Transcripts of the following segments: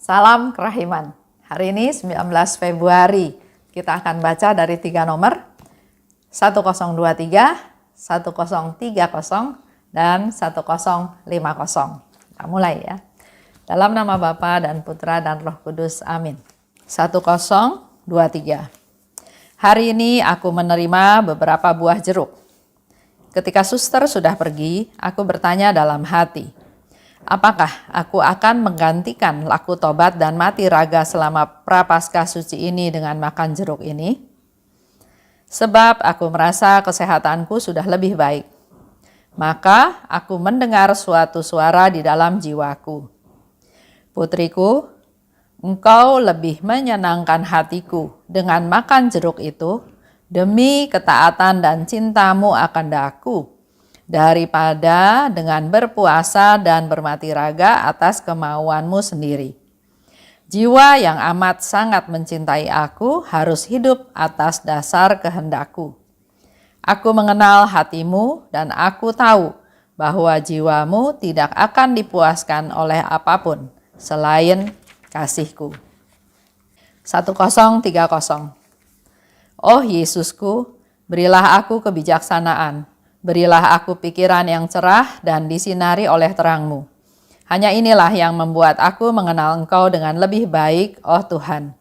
Salam kerahiman. Hari ini 19 Februari kita akan baca dari 3 nomor 1023, 1030, dan 1050. Kita mulai ya. Dalam nama Bapa dan Putra dan Roh Kudus. Amin. 1023. Hari ini aku menerima beberapa buah jeruk. Ketika suster sudah pergi, aku bertanya dalam hati, apakah aku akan menggantikan laku tobat dan mati raga selama prapaskah suci ini dengan makan jeruk ini? Sebab aku merasa kesehatanku sudah lebih baik. Maka aku mendengar suatu suara di dalam jiwaku. Putriku, engkau lebih menyenangkan hatiku dengan makan jeruk itu demi ketaatan dan cintamu akan Daku, daripada dengan berpuasa dan bermati raga atas kemauanmu sendiri. Jiwa yang amat sangat mencintai aku harus hidup atas dasar kehendakku. Aku mengenal hatimu dan aku tahu bahwa jiwamu tidak akan dipuaskan oleh apapun selain kasihku. 1030. Oh Yesusku, berilah aku kebijaksanaan. Berilah aku pikiran yang cerah dan disinari oleh terang-Mu. Hanya inilah yang membuat aku mengenal Engkau dengan lebih baik, oh Tuhan.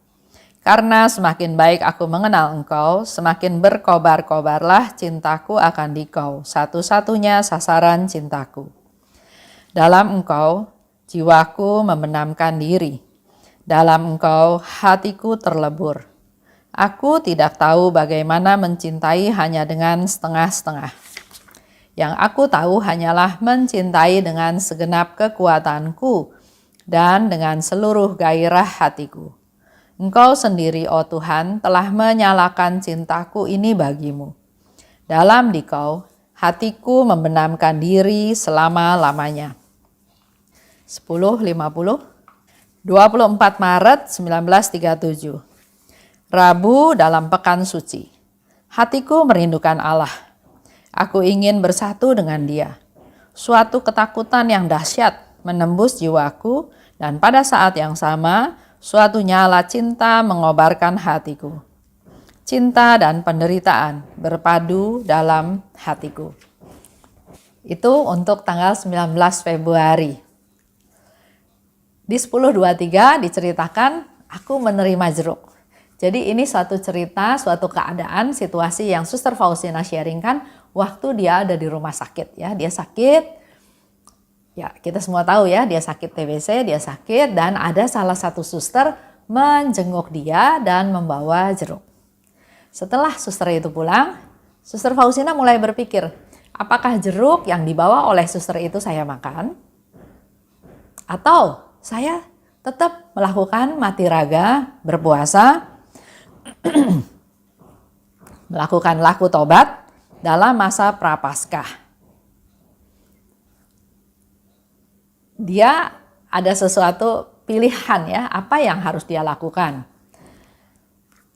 Karena semakin baik aku mengenal Engkau, semakin berkobar-kobarlah cintaku akan Dikau, satu-satunya sasaran cintaku. Dalam Engkau, jiwaku membenamkan diri. Dalam Engkau, hatiku terlebur. Aku tidak tahu bagaimana mencintai hanya dengan setengah-setengah. Yang aku tahu hanyalah mencintai dengan segenap kekuatanku dan dengan seluruh gairah hatiku. Engkau sendiri, oh Tuhan, telah menyalakan cintaku ini bagimu. Dalam Dikau, hatiku membenamkan diri selama-lamanya. 10:50. 24 Maret 1937. Rabu dalam pekan suci. Hatiku merindukan Allah. Aku ingin bersatu dengan Dia. Suatu ketakutan yang dahsyat menembus jiwaku dan pada saat yang sama suatu nyala cinta mengobarkan hatiku. Cinta dan penderitaan berpadu dalam hatiku. Itu untuk tanggal 19 Februari. Di 10:23 diceritakan aku menerima jeruk. Jadi ini suatu cerita, suatu keadaan, situasi yang Suster Faustina sharingkan waktu dia ada di rumah sakit ya. Dia sakit, ya kita semua tahu ya, dia sakit TBC, dia sakit dan ada salah satu suster menjenguk dia dan membawa jeruk. Setelah suster itu pulang, Suster Faustina mulai berpikir, apakah jeruk yang dibawa oleh suster itu saya makan? Atau saya tetap melakukan mati raga, berpuasa, melakukan laku tobat dalam masa prapaskah. Dia ada sesuatu pilihan ya, apa yang harus dia lakukan.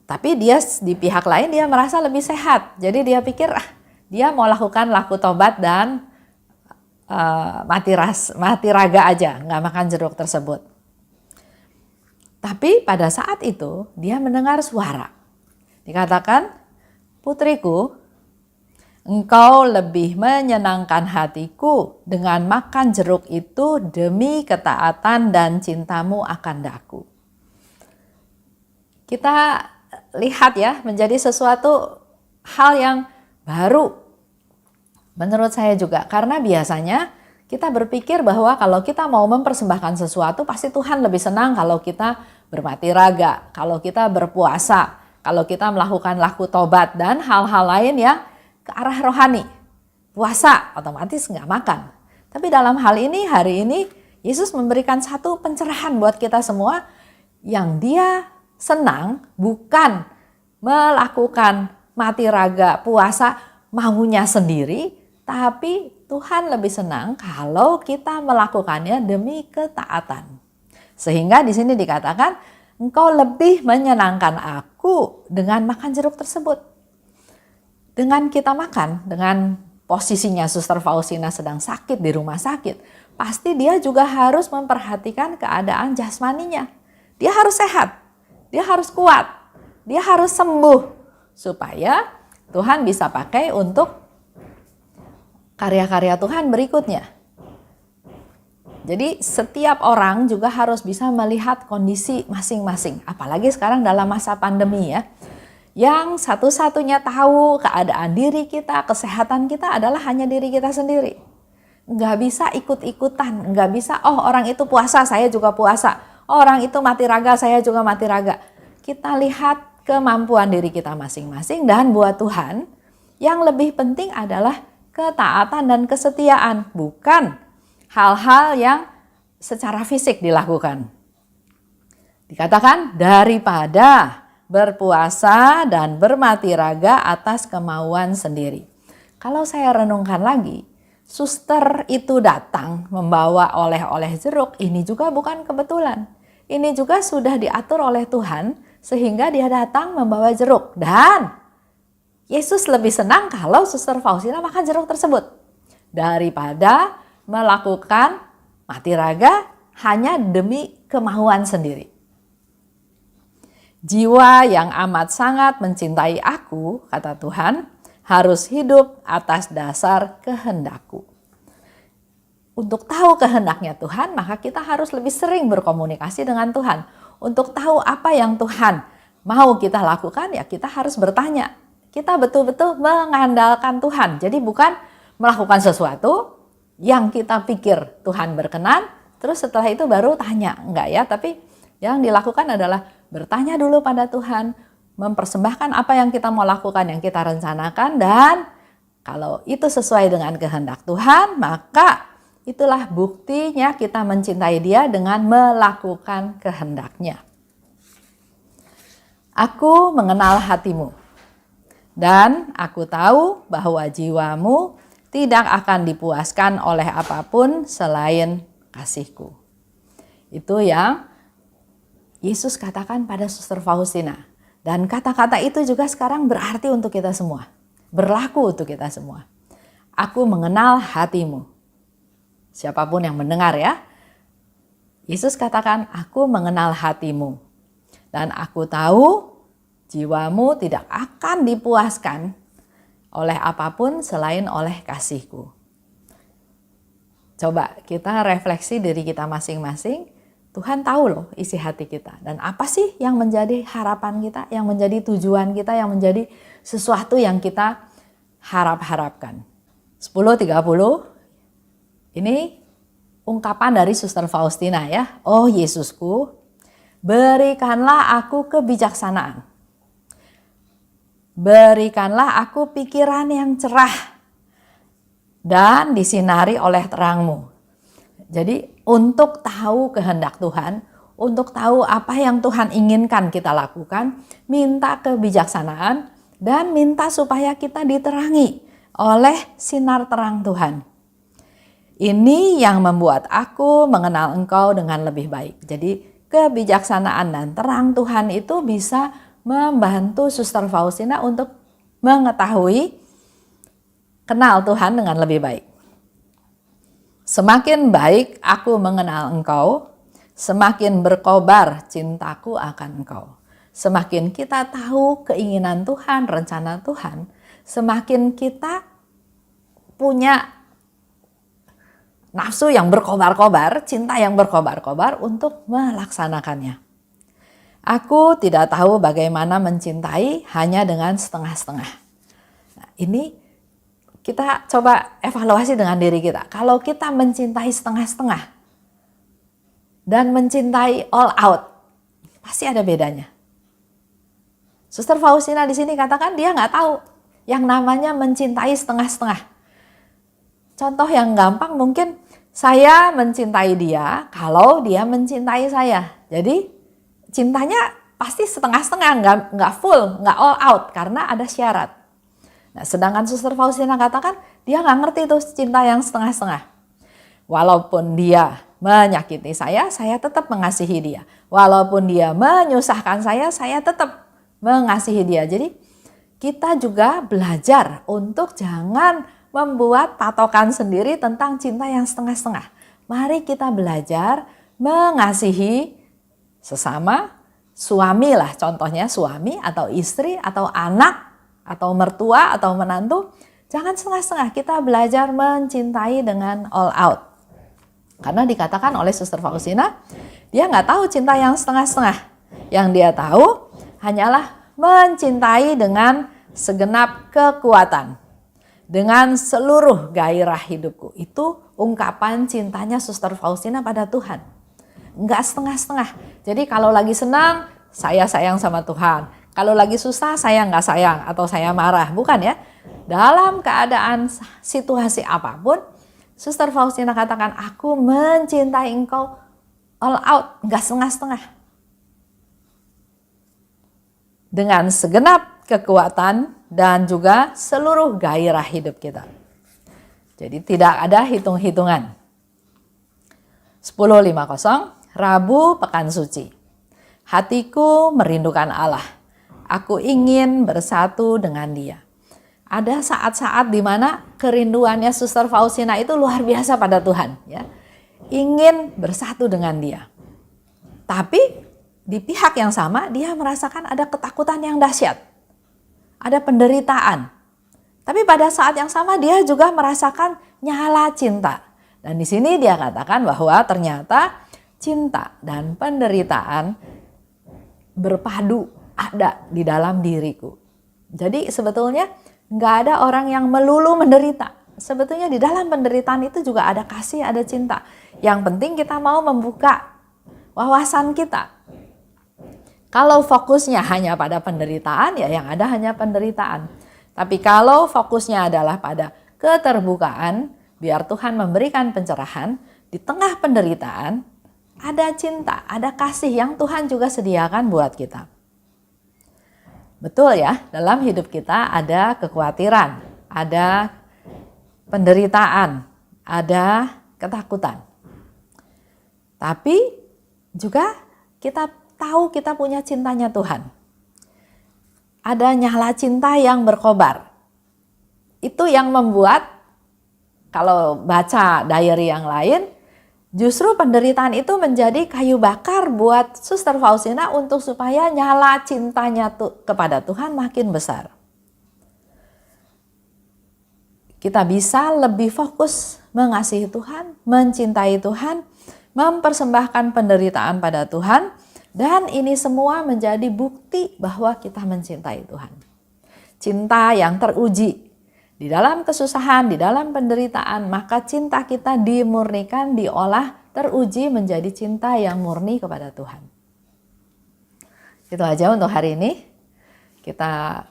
Tapi dia di pihak lain dia merasa lebih sehat. Jadi dia pikir dia mau lakukan laku tobat dan mati raga aja, nggak makan jeruk tersebut. Tapi pada saat itu dia mendengar suara. Dikatakan, putriku, engkau lebih menyenangkan hatiku dengan makan jeruk itu demi ketaatan dan cintamu akan Daku. Kita lihat ya, menjadi sesuatu hal yang baru. Menurut saya juga, karena biasanya kita berpikir bahwa kalau kita mau mempersembahkan sesuatu, pasti Tuhan lebih senang kalau kita bermati raga, kalau kita berpuasa, kalau kita melakukan laku tobat dan hal-hal lain ya ke arah rohani. Puasa otomatis nggak makan. Tapi dalam hal ini, hari ini Yesus memberikan satu pencerahan buat kita semua yang dia senang bukan melakukan mati raga, puasa maunya sendiri, tapi Tuhan lebih senang kalau kita melakukannya demi ketaatan. Sehingga di sini dikatakan, engkau lebih menyenangkan aku dengan makan jeruk tersebut. Dengan kita makan, dengan posisinya Suster Faustina sedang sakit di rumah sakit, pasti dia juga harus memperhatikan keadaan jasmaninya. Dia harus sehat, dia harus kuat, dia harus sembuh supaya Tuhan bisa pakai untuk karya-karya Tuhan berikutnya. Jadi setiap orang juga harus bisa melihat kondisi masing-masing. Apalagi sekarang dalam masa pandemi ya. Yang satu-satunya tahu keadaan diri kita, kesehatan kita adalah hanya diri kita sendiri. Nggak bisa ikut-ikutan, nggak bisa orang itu puasa, saya juga puasa. Orang itu mati raga, saya juga mati raga. Kita lihat kemampuan diri kita masing-masing dan buat Tuhan yang lebih penting adalah ketaatan dan kesetiaan, bukan hal-hal yang secara fisik dilakukan. Dikatakan daripada berpuasa dan bermati raga atas kemauan sendiri. Kalau saya renungkan lagi, suster itu datang membawa oleh-oleh jeruk, ini juga bukan kebetulan. Ini juga sudah diatur oleh Tuhan sehingga dia datang membawa jeruk. Dan Yesus lebih senang kalau suster Faustina makan jeruk tersebut daripada melakukan mati raga hanya demi kemauan sendiri. Jiwa yang amat sangat mencintai aku, kata Tuhan, harus hidup atas dasar kehendakku. Untuk tahu kehendaknya Tuhan, maka kita harus lebih sering berkomunikasi dengan Tuhan. Untuk tahu apa yang Tuhan mau kita lakukan, ya kita harus bertanya. Kita betul-betul mengandalkan Tuhan. Jadi bukan melakukan sesuatu yang kita pikir Tuhan berkenan, terus setelah itu baru tanya. Enggak ya, tapi yang dilakukan adalah bertanya dulu pada Tuhan, mempersembahkan apa yang kita mau lakukan, yang kita rencanakan, dan kalau itu sesuai dengan kehendak Tuhan, maka itulah buktinya kita mencintai Dia dengan melakukan kehendaknya. Aku mengenal hatimu, dan aku tahu bahwa jiwamu tidak akan dipuaskan oleh apapun selain kasihku. Itu yang Yesus katakan pada suster Faustina. Dan kata-kata itu juga sekarang berarti untuk kita semua. Berlaku untuk kita semua. Aku mengenal hatimu. Siapapun yang mendengar ya. Yesus katakan, aku mengenal hatimu. Dan aku tahu jiwamu tidak akan dipuaskan oleh apapun selain oleh kasihku. Coba kita refleksi diri kita masing-masing. Tuhan tahu loh isi hati kita. Dan apa sih yang menjadi harapan kita, yang menjadi tujuan kita, yang menjadi sesuatu yang kita harap-harapkan. 10.30, ini ungkapan dari suster Faustina ya. Oh Yesusku, berikanlah aku kebijaksanaan. Berikanlah aku pikiran yang cerah dan disinari oleh terangmu. Jadi untuk tahu kehendak Tuhan, untuk tahu apa yang Tuhan inginkan kita lakukan, minta kebijaksanaan dan minta supaya kita diterangi oleh sinar terang Tuhan. Ini yang membuat aku mengenal Engkau dengan lebih baik. Jadi kebijaksanaan dan terang Tuhan itu bisa membantu suster Faustina untuk mengetahui kenal Tuhan dengan lebih baik. Semakin baik aku mengenal Engkau, semakin berkobar cintaku akan Engkau. Semakin kita tahu keinginan Tuhan, rencana Tuhan, semakin kita punya nafsu yang berkobar-kobar, cinta yang berkobar-kobar untuk melaksanakannya. Aku tidak tahu bagaimana mencintai hanya dengan setengah-setengah. Nah, ini kita coba evaluasi dengan diri kita. Kalau kita mencintai setengah-setengah dan mencintai all out, pasti ada bedanya. Suster Faustina di sini katakan dia nggak tahu yang namanya mencintai setengah-setengah. Contoh yang gampang mungkin saya mencintai dia kalau dia mencintai saya. Jadi cintanya pasti setengah-setengah, nggak full, nggak all out karena ada syarat. Nah, sedangkan suster Faustina katakan dia nggak ngerti tuh cinta yang setengah-setengah. Walaupun dia menyakiti saya tetap mengasihi dia. Walaupun dia menyusahkan saya tetap mengasihi dia. Jadi kita juga belajar untuk jangan membuat patokan sendiri tentang cinta yang setengah-setengah. mari kita belajar mengasihi sesama, suami lah contohnya, suami atau istri atau anak atau mertua atau menantu. Jangan setengah-setengah, kita belajar mencintai dengan all out. Karena dikatakan oleh Suster Faustina, dia nggak tahu cinta yang setengah-setengah. Yang dia tahu hanyalah mencintai dengan segenap kekuatan. Dengan seluruh gairah hidupku. Itu ungkapan cintanya Suster Faustina pada Tuhan. Nggak setengah-setengah. Jadi kalau lagi senang, saya sayang sama Tuhan. Kalau lagi susah, saya nggak sayang atau saya marah. Bukan ya. Dalam keadaan situasi apapun, Suster Faustina katakan, aku mencintai engkau all out, nggak setengah-setengah. Dengan segenap kekuatan dan juga seluruh gairah hidup kita. Jadi tidak ada hitung-hitungan. 10.50, Rabu Pekan Suci. Hatiku merindukan Allah. Aku ingin bersatu dengan Dia. Ada saat-saat di mana kerinduannya Suster Faustina itu luar biasa pada Tuhan, ya. Ingin bersatu dengan Dia. Tapi di pihak yang sama dia merasakan ada ketakutan yang dahsyat. Ada penderitaan. Tapi pada saat yang sama dia juga merasakan nyala cinta. Dan di sini dia katakan bahwa ternyata cinta dan penderitaan berpadu ada di dalam diriku. Jadi sebetulnya nggak ada orang yang melulu menderita. Sebetulnya di dalam penderitaan itu juga ada kasih, ada cinta. Yang penting kita mau membuka wawasan kita. Kalau fokusnya hanya pada penderitaan, ya yang ada hanya penderitaan. Tapi kalau fokusnya adalah pada keterbukaan, biar Tuhan memberikan pencerahan, di tengah penderitaan, ada cinta, ada kasih yang Tuhan juga sediakan buat kita. Betul ya, dalam hidup kita ada kekhawatiran, ada penderitaan, ada ketakutan. Tapi juga kita tahu kita punya cintanya Tuhan. Ada nyala cinta yang berkobar. Itu yang membuat, kalau baca diary yang lain, justru penderitaan itu menjadi kayu bakar buat Suster Faustina untuk supaya nyala cintanya kepada Tuhan makin besar. Kita bisa lebih fokus mengasihi Tuhan, mencintai Tuhan, mempersembahkan penderitaan pada Tuhan, dan ini semua menjadi bukti bahwa kita mencintai Tuhan. Cinta yang teruji. Di dalam kesusahan, di dalam penderitaan, maka cinta kita dimurnikan, diolah, teruji menjadi cinta yang murni kepada Tuhan. Itu aja untuk hari ini. Kita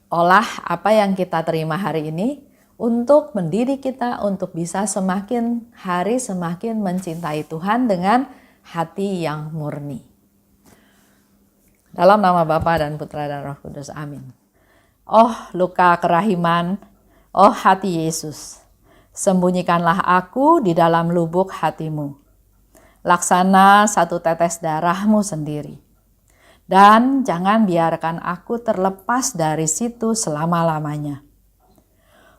olah apa yang kita terima hari ini untuk mendidik kita untuk bisa semakin hari semakin mencintai Tuhan dengan hati yang murni. Dalam nama Bapa dan Putra dan Roh Kudus, amin. Oh luka kerahiman, oh hati Yesus, sembunyikanlah aku di dalam lubuk hatimu. Laksana satu tetes darahmu sendiri. Dan jangan biarkan aku terlepas dari situ selama-lamanya.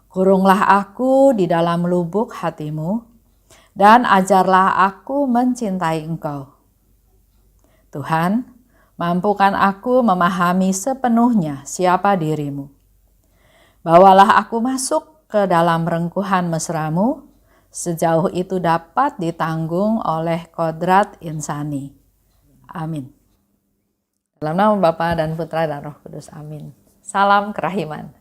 Kurunglah aku di dalam lubuk hatimu, dan ajarlah aku mencintai Engkau. Tuhan, mampukan aku memahami sepenuhnya siapa dirimu. Bawalah aku masuk ke dalam rengkuhan mesra-Mu, sejauh itu dapat ditanggung oleh kodrat insani. Amin. Dalam nama Bapa dan Putra dan Roh Kudus, amin. Salam kerahiman.